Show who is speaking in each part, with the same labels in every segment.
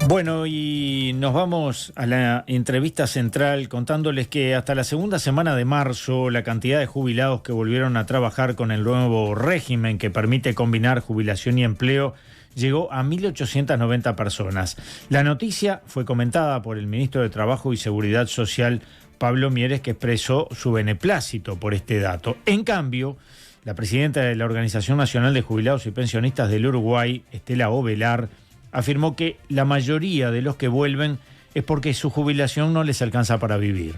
Speaker 1: Bueno, y nos vamos a la entrevista central contándoles que hasta la segunda semana de marzo la cantidad de jubilados que volvieron a trabajar con el nuevo régimen que permite combinar jubilación y empleo llegó a 1.890 personas. La noticia fue comentada por el ministro de Trabajo y Seguridad Social, Pablo Mieres, que expresó su beneplácito por este dato. En cambio, la presidenta de la Organización Nacional de Jubilados y Pensionistas del Uruguay, Estela Ovelar, afirmó que la mayoría de los que vuelven es porque su jubilación no les alcanza para vivir.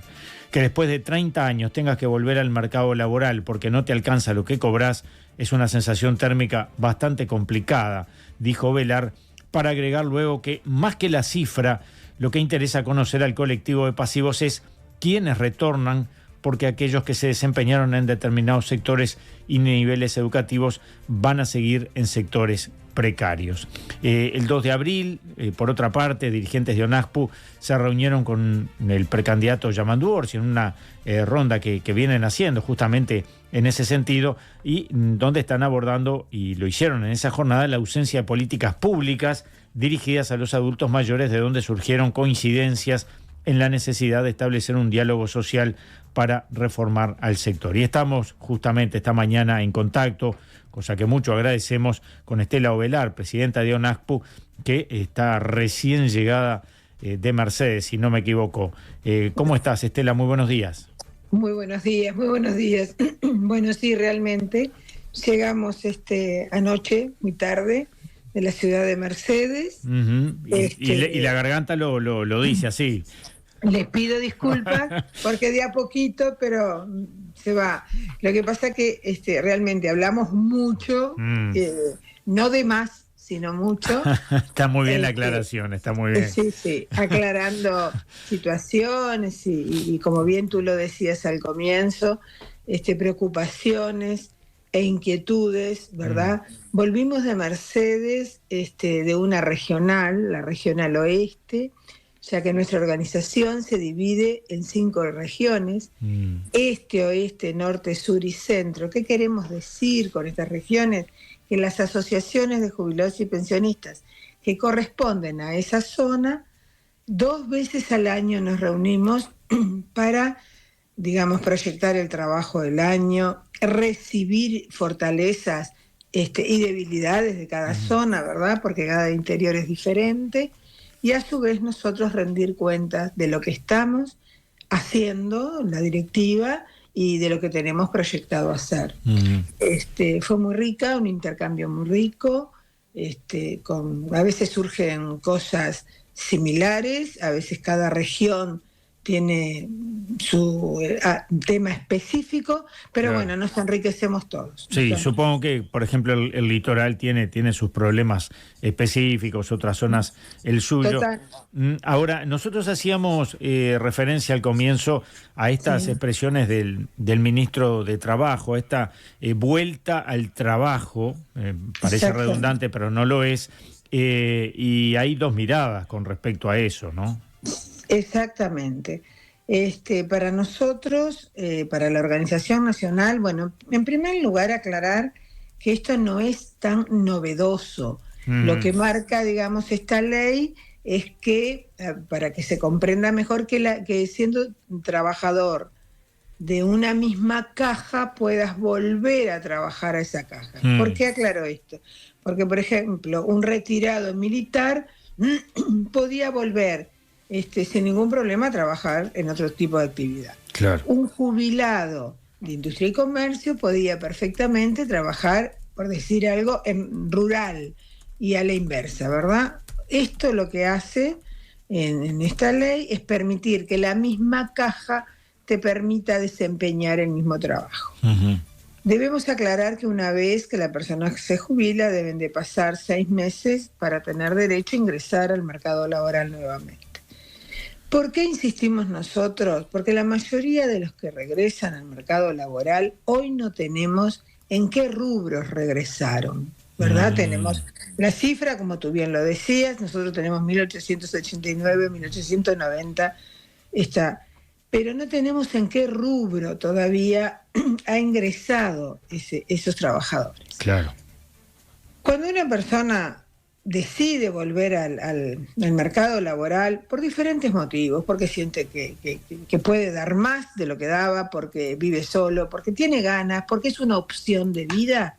Speaker 1: Que después de 30 años tengas que volver al mercado laboral porque no te alcanza lo que cobras es una sensación térmica bastante complicada, dijo Ovelar, para agregar luego que más que la cifra, lo que interesa conocer al colectivo de pasivos es quiénes retornan, porque aquellos que se desempeñaron en determinados sectores y niveles educativos van a seguir en sectores precarios. El 2 de abril, por otra parte, dirigentes de ONASPU se reunieron con el precandidato Yamandu Orsi en una ronda que vienen haciendo justamente en ese sentido y donde están abordando, y lo hicieron en esa jornada, la ausencia de políticas públicas dirigidas a los adultos mayores, de donde surgieron coincidencias en la necesidad de establecer un diálogo social para reformar al sector. Y estamos justamente esta mañana en contacto, cosa que mucho agradecemos, con Estela Ovelar, presidenta de ONASPU, que está recién llegada de Mercedes, si no me equivoco. ¿Cómo estás, Estela? Muy buenos días.
Speaker 2: Muy buenos días, muy buenos días. Bueno, sí, realmente llegamos anoche, muy tarde, de la ciudad de Mercedes.
Speaker 1: Y la garganta lo dice así.
Speaker 2: Les pido disculpas porque de a poquito, pero se va. Lo que pasa que realmente hablamos mucho, no de más, sino mucho.
Speaker 1: Está muy bien la aclaración, está muy bien.
Speaker 2: Sí, aclarando situaciones y como bien tú lo decías al comienzo, preocupaciones e inquietudes, ¿verdad? Volvimos de Mercedes, de una regional, la regional oeste, ya que nuestra organización se divide en 5 regiones, este, oeste, norte, sur y centro. ¿Qué queremos decir con estas regiones? Que las asociaciones de jubilados y pensionistas que corresponden a esa zona, 2 veces al año nos reunimos para, digamos, proyectar el trabajo del año, recibir fortalezas y debilidades de cada zona, ¿verdad? Porque cada interior es diferente. Y a su vez nosotros rendir cuentas de lo que estamos haciendo, la directiva, y de lo que tenemos proyectado hacer. Fue muy rica, un intercambio muy rico, a veces surgen cosas similares, a veces cada región tiene su tema específico, pero claro, bueno, nos enriquecemos todos.
Speaker 1: Sí, supongo que, por ejemplo, el litoral tiene sus problemas específicos, otras zonas el suyo.
Speaker 2: Total.
Speaker 1: Ahora, nosotros hacíamos referencia al comienzo a estas expresiones del ministro de Trabajo, esta vuelta al trabajo, parece redundante, pero no lo es, y hay 2 miradas con respecto a eso, ¿no?
Speaker 2: Exactamente. Para nosotros, para la Organización Nacional, bueno, en primer lugar aclarar que esto no es tan novedoso. Lo que marca, digamos, esta ley es que, para que se comprenda mejor, que siendo trabajador de una misma caja puedas volver a trabajar a esa caja. ¿Por qué aclaro esto? Porque, por ejemplo, un retirado militar podía volver sin ningún problema a trabajar en otro tipo de actividad.
Speaker 1: Claro.
Speaker 2: Un jubilado de industria y comercio podía perfectamente trabajar, por decir algo, en rural y a la inversa, ¿verdad? Esto lo que hace en esta ley es permitir que la misma caja te permita desempeñar el mismo trabajo. Debemos aclarar que una vez que la persona se jubila deben de pasar 6 meses para tener derecho a ingresar al mercado laboral nuevamente. ¿Por qué insistimos nosotros? Porque la mayoría de los que regresan al mercado laboral hoy no tenemos en qué rubros regresaron, ¿verdad? Tenemos la cifra, como tú bien lo decías, nosotros tenemos 1.889, 1.890, pero no tenemos en qué rubro todavía ha ingresado esos trabajadores.
Speaker 1: Claro.
Speaker 2: Cuando una persona decide volver al mercado laboral por diferentes motivos, porque siente que puede dar más de lo que daba, porque vive solo, porque tiene ganas, porque es una opción de vida,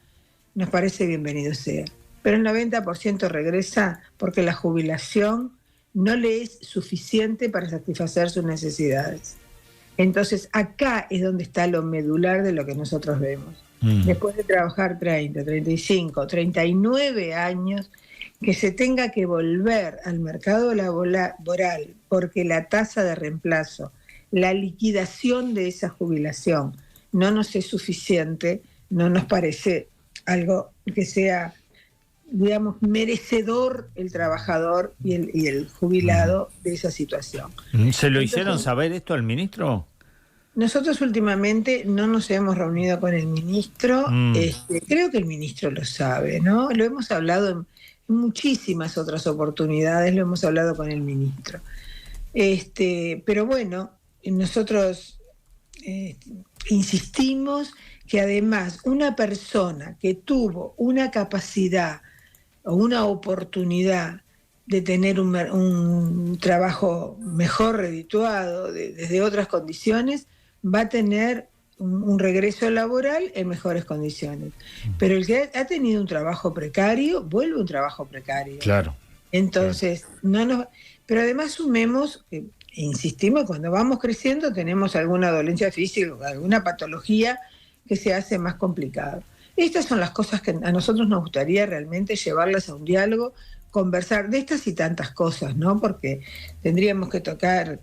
Speaker 2: nos parece bienvenido sea. Pero el 90% regresa porque la jubilación no le es suficiente para satisfacer sus necesidades. Entonces acá es donde está lo medular de lo que nosotros vemos. Después de trabajar 30, 35, 39 años, que se tenga que volver al mercado laboral porque la tasa de reemplazo, la liquidación de esa jubilación no nos es suficiente, no nos parece algo que sea, digamos, merecedor el trabajador y el jubilado de esa situación.
Speaker 1: ¿Se lo hicieron saber esto al ministro?
Speaker 2: Nosotros últimamente no nos hemos reunido con el ministro, creo que el ministro lo sabe, ¿no? Lo hemos hablado en muchísimas otras oportunidades, lo hemos hablado con el ministro. Pero bueno, nosotros insistimos que además una persona que tuvo una capacidad o una oportunidad de tener un trabajo mejor redituado, desde otras condiciones, va a tener un regreso laboral en mejores condiciones. Pero el que ha tenido un trabajo precario, vuelve a un trabajo precario.
Speaker 1: Claro.
Speaker 2: Entonces, pero además sumemos, insistimos, cuando vamos creciendo tenemos alguna dolencia física, alguna patología que se hace más complicado. Estas son las cosas que a nosotros nos gustaría realmente llevarlas a un diálogo, conversar de estas y tantas cosas, ¿no? Porque tendríamos que tocar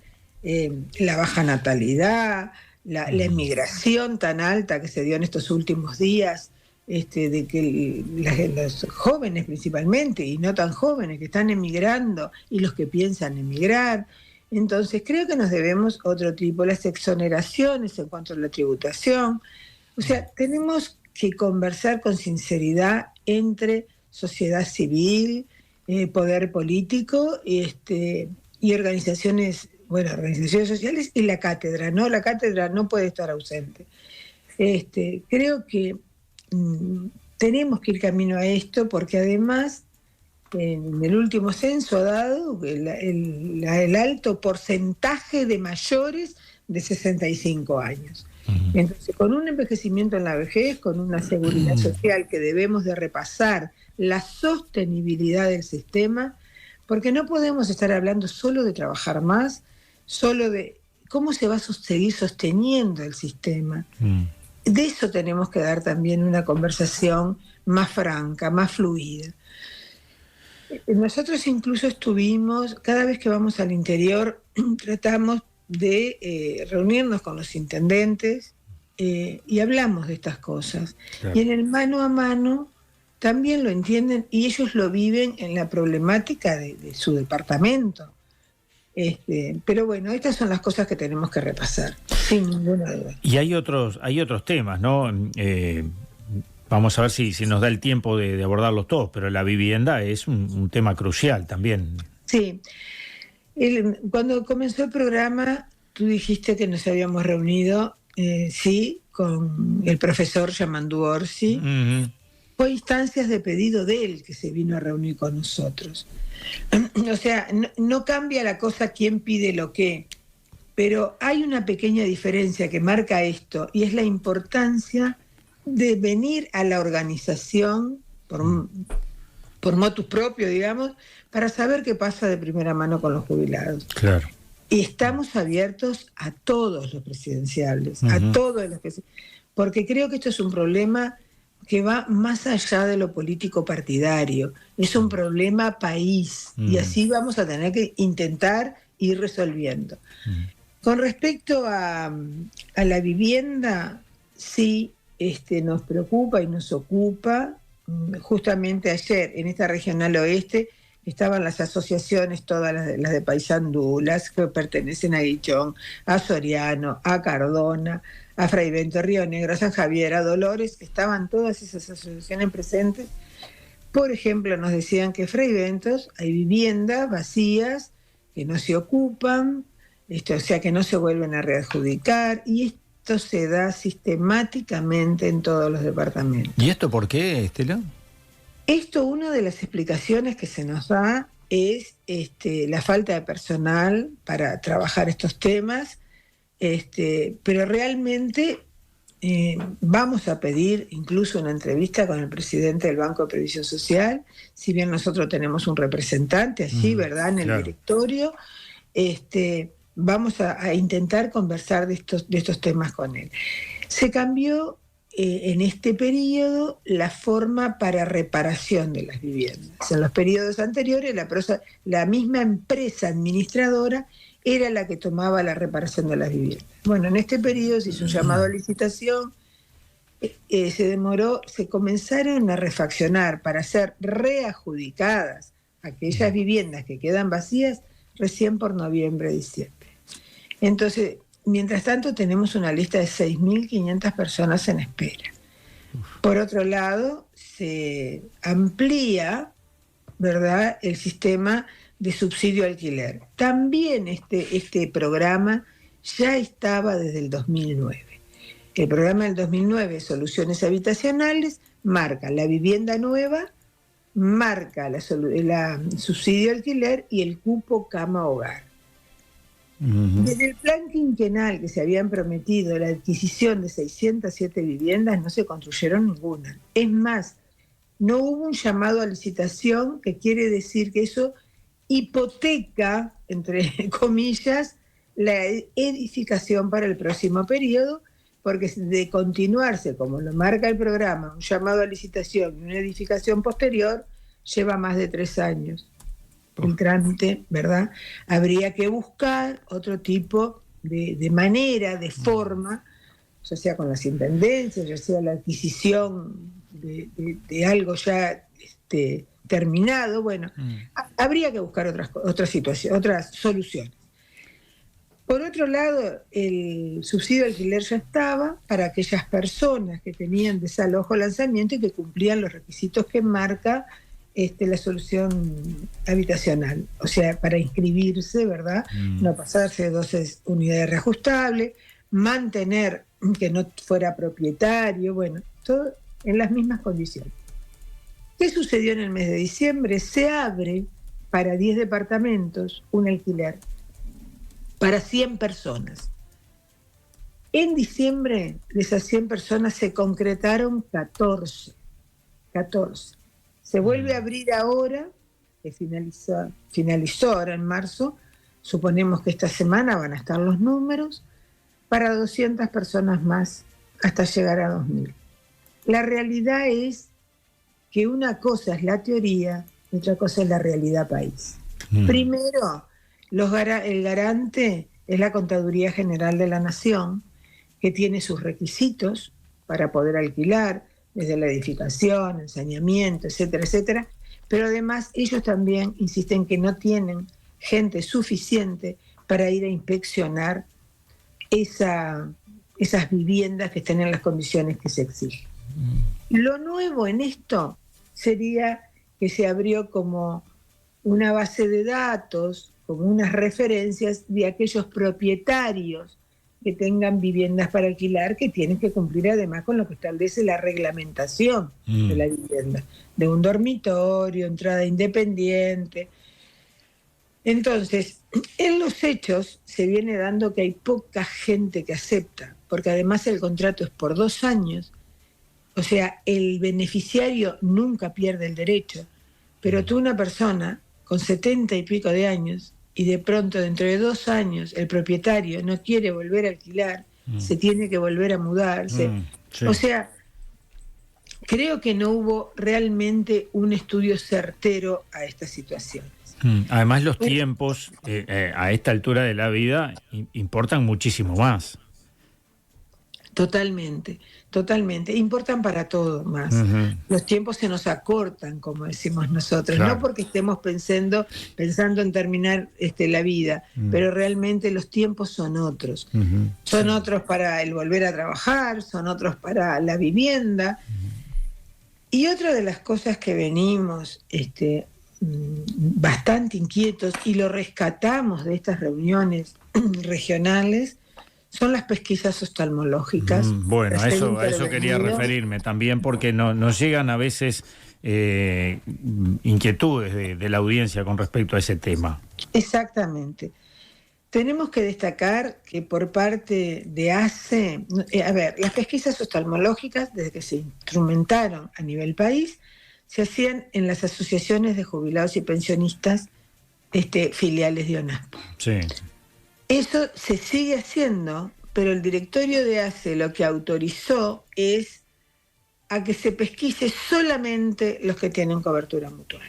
Speaker 2: la baja natalidad, la emigración tan alta que se dio en estos últimos días, de que los jóvenes principalmente, y no tan jóvenes, que están emigrando, y los que piensan emigrar. Entonces creo que nos debemos otro tipo, las exoneraciones en cuanto a la tributación. O sea, tenemos que conversar con sinceridad entre sociedad civil, poder político y organizaciones sociales y la cátedra, ¿no? La cátedra no puede estar ausente. Creo que tenemos que ir camino a esto porque además en el último censo ha dado el alto porcentaje de mayores de 65 años. Entonces, con un envejecimiento en la vejez, con una seguridad social que debemos de repasar, la sostenibilidad del sistema, porque no podemos estar hablando solo de trabajar más, solo de cómo se va a seguir sosteniendo el sistema. De eso tenemos que dar también una conversación más franca, más fluida. Nosotros incluso estuvimos, cada vez que vamos al interior, tratamos de reunirnos con los intendentes y hablamos de estas cosas. Claro. Y en el mano a mano también lo entienden y ellos lo viven en la problemática de su departamento. Pero bueno, estas son las cosas que tenemos que repasar, sin ninguna duda.
Speaker 1: Y hay otros temas, ¿no? Vamos a ver si nos da el tiempo de abordarlos todos, pero la vivienda es un tema crucial también.
Speaker 2: Sí. Cuando comenzó el programa, tú dijiste que nos habíamos reunido, sí, con el profesor Yamandu Orsi. Fue instancias de pedido de él que se vino a reunir con nosotros. O sea, no cambia la cosa quién pide lo qué, pero hay una pequeña diferencia que marca esto, y es la importancia de venir a la organización por motus propio, digamos, para saber qué pasa de primera mano con los jubilados.
Speaker 1: Claro.
Speaker 2: Y estamos abiertos a todos los presidenciables, a todos los que porque creo que esto es un problema que va más allá de lo político partidario, es un problema país, y así vamos a tener que intentar ir resolviendo. Con respecto a la vivienda, sí, nos preocupa y nos ocupa. Justamente ayer en esta regional oeste estaban las asociaciones, todas las de Paysandú, las que pertenecen a Guichón, a Soriano, a Cardona, a Fray Bento, Río Negro, a San Javier, a Dolores, estaban todas esas asociaciones presentes. Por ejemplo, nos decían que Fray Bentos hay viviendas vacías que no se ocupan, o sea, que no se vuelven a readjudicar, y esto se da sistemáticamente en todos los departamentos.
Speaker 1: ¿Y esto por qué, Estela?
Speaker 2: Esto, una de las explicaciones que se nos da es la falta de personal para trabajar estos temas, pero realmente vamos a pedir incluso una entrevista con el presidente del Banco de Previsión Social, si bien nosotros tenemos un representante allí, ¿verdad?, en el directorio, vamos a intentar conversar de estos temas con él. Se cambió en este periodo la forma para reparación de las viviendas. En los periodos anteriores la misma empresa administradora era la que tomaba la reparación de las viviendas. Bueno, en este periodo se hizo un llamado a licitación, se comenzaron a refaccionar para ser readjudicadas aquellas viviendas que quedan vacías recién por noviembre, diciembre. Entonces, mientras tanto, tenemos una lista de 6.500 personas en espera. Por otro lado, se amplía, ¿verdad?, el sistema de subsidio alquiler. También este programa ya estaba desde el 2009. El programa del 2009, Soluciones Habitacionales, marca la vivienda nueva, marca la subsidio alquiler y el cupo cama hogar. Desde el plan quinquenal que se habían prometido la adquisición de 607 viviendas, no se construyeron ninguna. Es más, no hubo un llamado a licitación, que quiere decir que eso hipoteca, entre comillas, la edificación para el próximo periodo, porque de continuarse, como lo marca el programa, un llamado a licitación y una edificación posterior, lleva más de 3 años. El trámite, ¿verdad? Habría que buscar otro tipo de manera, de forma, ya sea con las intendencias, ya sea la adquisición de algo ya terminado. Bueno, habría que buscar otras situaciones, otras soluciones. Por otro lado, el subsidio de alquiler ya estaba para aquellas personas que tenían desalojo o lanzamiento y que cumplían los requisitos que marca la solución habitacional, o sea, para inscribirse, ¿verdad? No pasarse de 12 unidades reajustables, mantener que no fuera propietario, bueno, todo en las mismas condiciones. ¿Qué sucedió en el mes de diciembre? Se abre para 10 departamentos un alquiler para 100 personas. En diciembre, de esas 100 personas se concretaron 14. Se vuelve a abrir ahora, que finalizó ahora en marzo, suponemos que esta semana van a estar los números, para 200 personas más hasta llegar a 2.000. La realidad es que una cosa es la teoría y otra cosa es la realidad país. Primero, el garante es la Contaduría General de la Nación, que tiene sus requisitos para poder alquilar, desde la edificación, ensaneamiento, etcétera, etcétera, pero además ellos también insisten que no tienen gente suficiente para ir a inspeccionar esas viviendas que estén en las condiciones que se exigen. Lo nuevo en esto sería que se abrió como una base de datos, como unas referencias de aquellos propietarios que tengan viviendas para alquilar, que tienen que cumplir además con lo que establece la reglamentación de la vivienda, de un dormitorio, entrada independiente. Entonces, en los hechos se viene dando que hay poca gente que acepta, porque además el contrato es por 2 años, o sea, el beneficiario nunca pierde el derecho, pero tú, una persona con 70 y pico de años, y de pronto dentro de 2 años el propietario no quiere volver a alquilar, se tiene que volver a mudarse. Sí. O sea, creo que no hubo realmente un estudio certero a estas situaciones.
Speaker 1: Además, los tiempos a esta altura de la vida importan muchísimo más.
Speaker 2: Totalmente. Importan para todo más. Los tiempos se nos acortan, como decimos nosotros, claro. No porque estemos pensando en terminar la vida, pero realmente los tiempos son otros. Son otros para el volver a trabajar, son otros para la vivienda. Y otra de las cosas que venimos bastante inquietos, y lo rescatamos de estas reuniones regionales, son las pesquisas oftalmológicas.
Speaker 1: Bueno, a eso quería referirme también, porque nos llegan a veces inquietudes de la audiencia con respecto a ese tema.
Speaker 2: Exactamente. Tenemos que destacar que por parte de ACE, las pesquisas oftalmológicas, desde que se instrumentaron a nivel país, se hacían en las asociaciones de jubilados y pensionistas filiales de ONASPO.
Speaker 1: Sí.
Speaker 2: Eso se sigue haciendo, pero el directorio de ACE lo que autorizó es a que se pesquise solamente los que tienen cobertura mutual.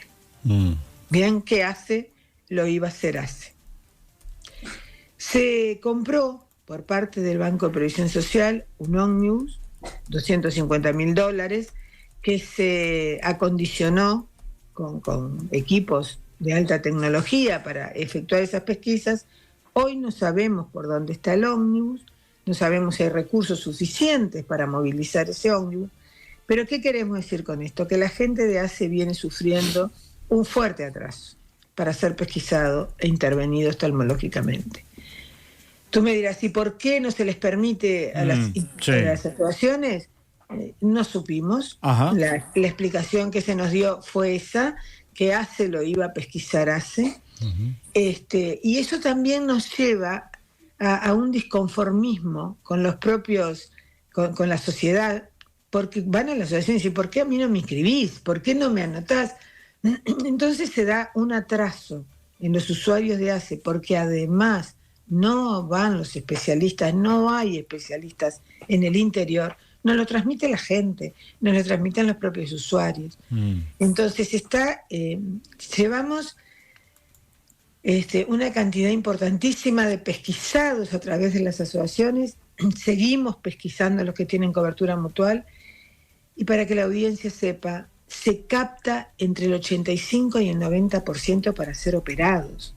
Speaker 2: Bien, que ACE lo iba a hacer ACE. Se compró por parte del Banco de Previsión Social un ómnibus, $250.000, que se acondicionó con equipos de alta tecnología para efectuar esas pesquisas. Hoy no sabemos por dónde está el ómnibus, no sabemos si hay recursos suficientes para movilizar ese ómnibus, pero ¿qué queremos decir con esto? Que la gente de ACE viene sufriendo un fuerte atraso para ser pesquisado e intervenido oftalmológicamente. Tú me dirás, ¿y por qué no se les permite a las asociaciones? No supimos. La explicación que se nos dio fue esa, que ACE lo iba a pesquisar ACE. Y eso también nos lleva a un disconformismo con los propios, con la sociedad, porque van a la asociación y dicen, ¿por qué a mí no me inscribís? ¿Por qué no me anotás? Entonces se da un atraso en los usuarios de ACE, porque además no van los especialistas, no hay especialistas en el interior, nos lo transmite la gente, nos lo transmiten los propios usuarios. Entonces llevamos una cantidad importantísima de pesquisados a través de las asociaciones, seguimos pesquisando a los que tienen cobertura mutual, y para que la audiencia sepa, se capta entre el 85 y el 90% para ser operados.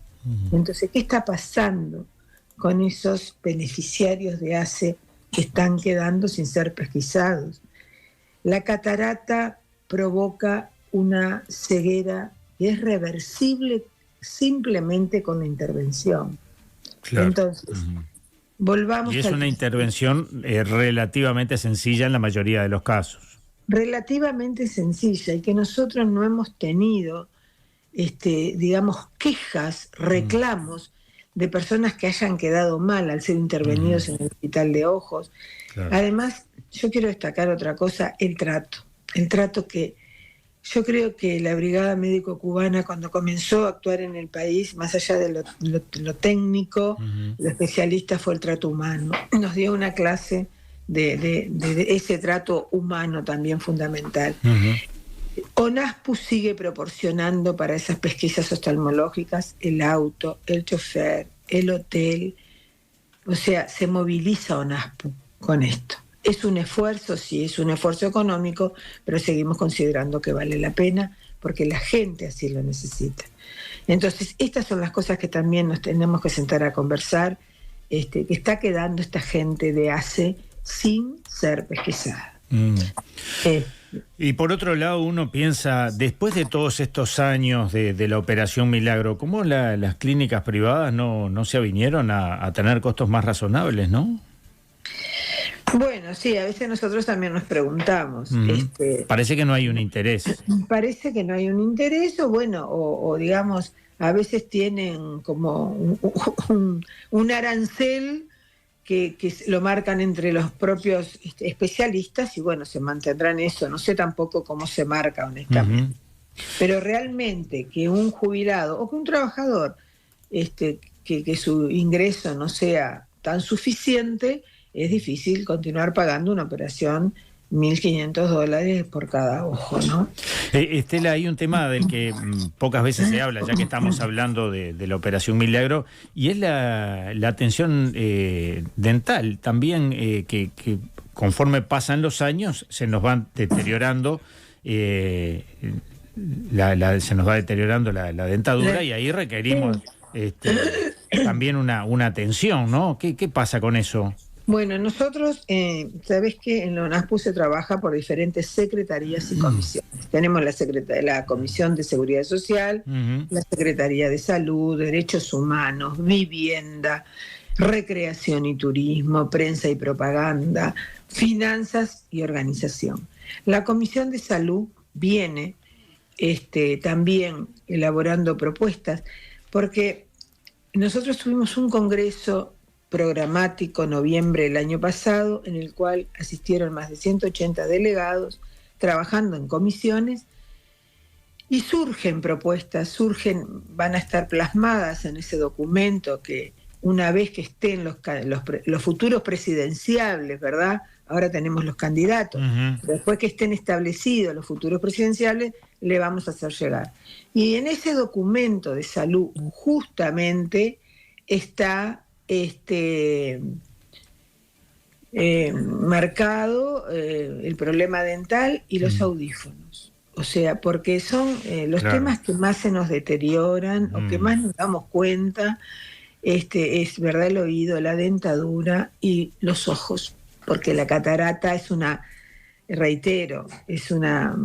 Speaker 2: Entonces, ¿qué está pasando con esos beneficiarios de ACE que están quedando sin ser pesquisados? La catarata provoca una ceguera que es reversible simplemente con la intervención.
Speaker 1: Claro.
Speaker 2: Entonces, volvamos.
Speaker 1: Y es una intervención relativamente sencilla en la mayoría de los casos.
Speaker 2: Relativamente sencilla, y que nosotros no hemos tenido, quejas, reclamos de personas que hayan quedado mal al ser intervenidos en el hospital de ojos. Claro. Además, yo quiero destacar otra cosa, el trato que yo creo que la Brigada Médico Cubana, cuando comenzó a actuar en el país, más allá de lo técnico, lo especialista fue el trato humano. Nos dio una clase de ese trato humano también fundamental. ONASPU sigue proporcionando para esas pesquisas oftalmológicas el auto, el chofer, el hotel. O sea, se moviliza ONASPU con esto. Es un esfuerzo, sí, es un esfuerzo económico, pero seguimos considerando que vale la pena porque la gente así lo necesita. Entonces, estas son las cosas que también nos tenemos que sentar a conversar, que está quedando esta gente de ACE sin ser pesquisada.
Speaker 1: Y por otro lado, uno piensa, después de todos estos años de la Operación Milagro, ¿cómo las clínicas privadas no se avinieron a tener costos más razonables, no?
Speaker 2: Bueno, sí, a veces nosotros también nos preguntamos.
Speaker 1: Parece que no hay un interés.
Speaker 2: Parece que no hay un interés, o digamos, a veces tienen como un arancel que lo marcan entre los propios especialistas y se mantendrán eso. No sé tampoco cómo se marca, honestamente. Pero realmente que un jubilado o que un trabajador que su ingreso no sea tan suficiente, es difícil continuar pagando una operación $1.500 por cada ojo, ¿no?
Speaker 1: Estela, hay un tema del que pocas veces se habla, ya que estamos hablando de la Operación Milagro, y es la atención dental también, que conforme pasan los años se nos van deteriorando, se nos va deteriorando la dentadura, y ahí requerimos también una atención, ¿no? ¿Qué pasa con eso?
Speaker 2: Bueno, nosotros, sabés que en la ONASPU se trabaja por diferentes secretarías y comisiones. Tenemos la Comisión de Seguridad Social, la Secretaría de Salud, Derechos Humanos, Vivienda, Recreación y Turismo, Prensa y Propaganda, Finanzas y Organización. La Comisión de Salud viene también elaborando propuestas, porque nosotros tuvimos un congreso programático noviembre del año pasado, en el cual asistieron más de 180 delegados, trabajando en comisiones, y surgen propuestas, van a estar plasmadas en ese documento que una vez que estén los futuros presidenciables, ¿verdad? Ahora tenemos los candidatos. Después que estén establecidos los futuros presidenciables, le vamos a hacer llegar. Y en ese documento de salud justamente está marcado el problema dental y los audífonos. O sea, porque son los temas que más se nos deterioran o que más nos damos cuenta. Es verdad, el oído, la dentadura y los ojos, porque la catarata es reitero, es una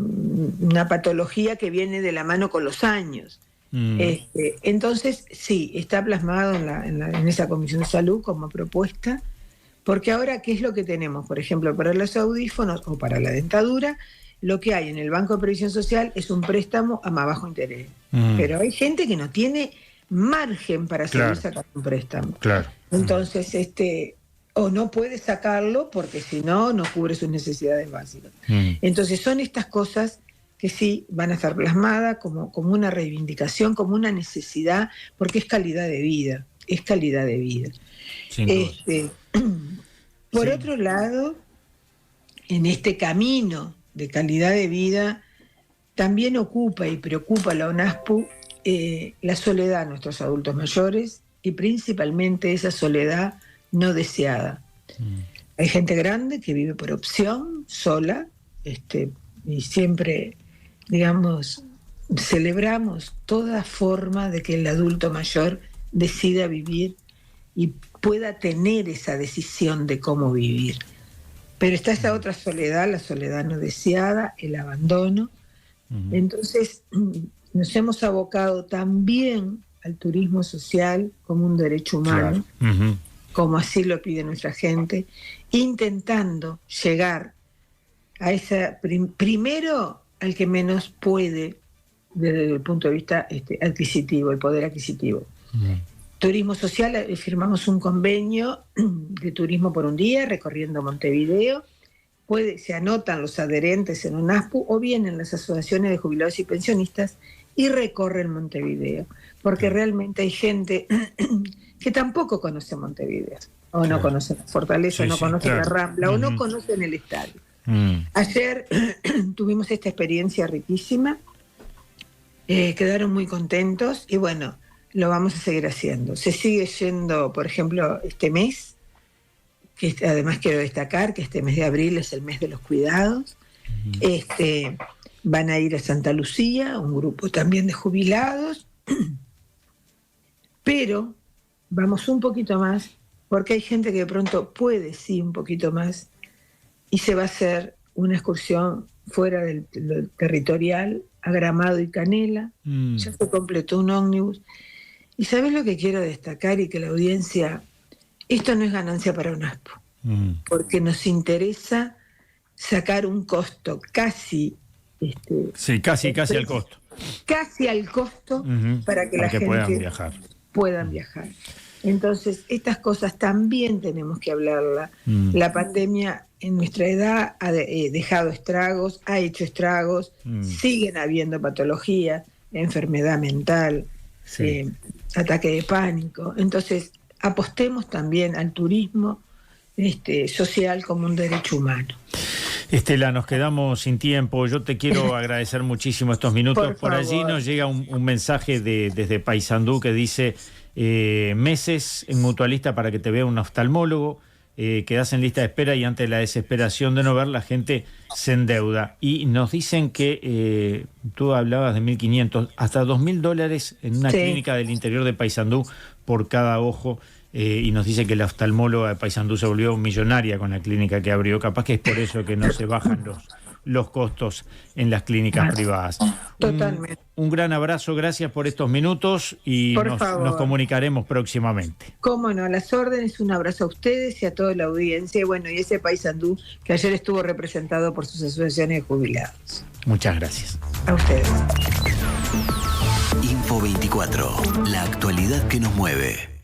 Speaker 2: patología que viene de la mano con los años. Entonces, sí, está plasmado en esa Comisión de Salud como propuesta, porque ahora, ¿qué es lo que tenemos? Por ejemplo, para los audífonos o para la dentadura, lo que hay en el Banco de Previsión Social es un préstamo a más bajo interés. Pero hay gente que no tiene margen para seguir sacando un préstamo. Entonces, o no puede sacarlo porque si no, no cubre sus necesidades básicas. Entonces, son estas cosas que sí van a estar plasmadas como una reivindicación, como una necesidad, porque es calidad de vida, Por otro lado, en este camino de calidad de vida, también ocupa y preocupa a la ONASPU la soledad de nuestros adultos mayores y principalmente esa soledad no deseada. Hay gente grande que vive por opción, sola, y siempre, digamos, celebramos toda forma de que el adulto mayor decida vivir y pueda tener esa decisión de cómo vivir. Pero está esa otra soledad, la soledad no deseada, el abandono. Entonces, nos hemos abocado también al turismo social como un derecho humano, como así lo pide nuestra gente, intentando llegar a esa, primero al que menos puede desde el punto de vista adquisitivo, el poder adquisitivo. Turismo social, firmamos un convenio de turismo por un día recorriendo Montevideo. Se anotan los adherentes en ONASPU o bien en las asociaciones de jubilados y pensionistas y recorren Montevideo, porque realmente hay gente que tampoco conoce Montevideo, o no conoce la Fortaleza, no conoce la Rambla, o no conocen el estadio. Ayer tuvimos esta experiencia riquísima, quedaron muy contentos y bueno, lo vamos a seguir haciendo. Se sigue yendo, por ejemplo, este mes, que además quiero destacar que este mes de abril es el mes de los cuidados. Van a ir a Santa Lucía, un grupo también de jubilados, pero vamos un poquito más, porque hay gente que de pronto puede, sí, un poquito más, y se va a hacer una excursión fuera del territorial, a Gramado y Canela. Ya se completó un ómnibus. ¿Y sabes lo que quiero destacar y que la audiencia... Esto no es ganancia para UNASPU, porque nos interesa sacar un costo casi...
Speaker 1: casi al costo.
Speaker 2: Casi al costo para que la gente puedan viajar. Entonces, estas cosas también tenemos que hablarla. La pandemia en nuestra edad ha dejado estragos, ha hecho estragos, siguen habiendo patologías, enfermedad mental, ataque de pánico. Entonces, apostemos también al turismo social como un derecho humano.
Speaker 1: Estela, nos quedamos sin tiempo. Yo te quiero agradecer muchísimo estos minutos. Por allí nos llega un mensaje desde Paysandú que dice meses en Mutualista para que te vea un oftalmólogo, quedás en lista de espera y ante la desesperación de no ver, la gente se endeuda. Y nos dicen que tú hablabas de 1.500, hasta $2.000 en una clínica del interior de Paysandú por cada ojo. Y nos dice que la oftalmóloga de Paysandú se volvió millonaria con la clínica que abrió. Capaz que es por eso que no se bajan los costos en las clínicas privadas.
Speaker 2: Totalmente.
Speaker 1: Un gran abrazo, gracias por estos minutos y nos comunicaremos próximamente.
Speaker 2: Cómo no, a las órdenes, un abrazo a ustedes y a toda la audiencia. Y bueno, y ese Paysandú que ayer estuvo representado por sus asociaciones de jubilados.
Speaker 1: Muchas gracias.
Speaker 2: A ustedes.
Speaker 3: Info 24, la actualidad que nos mueve.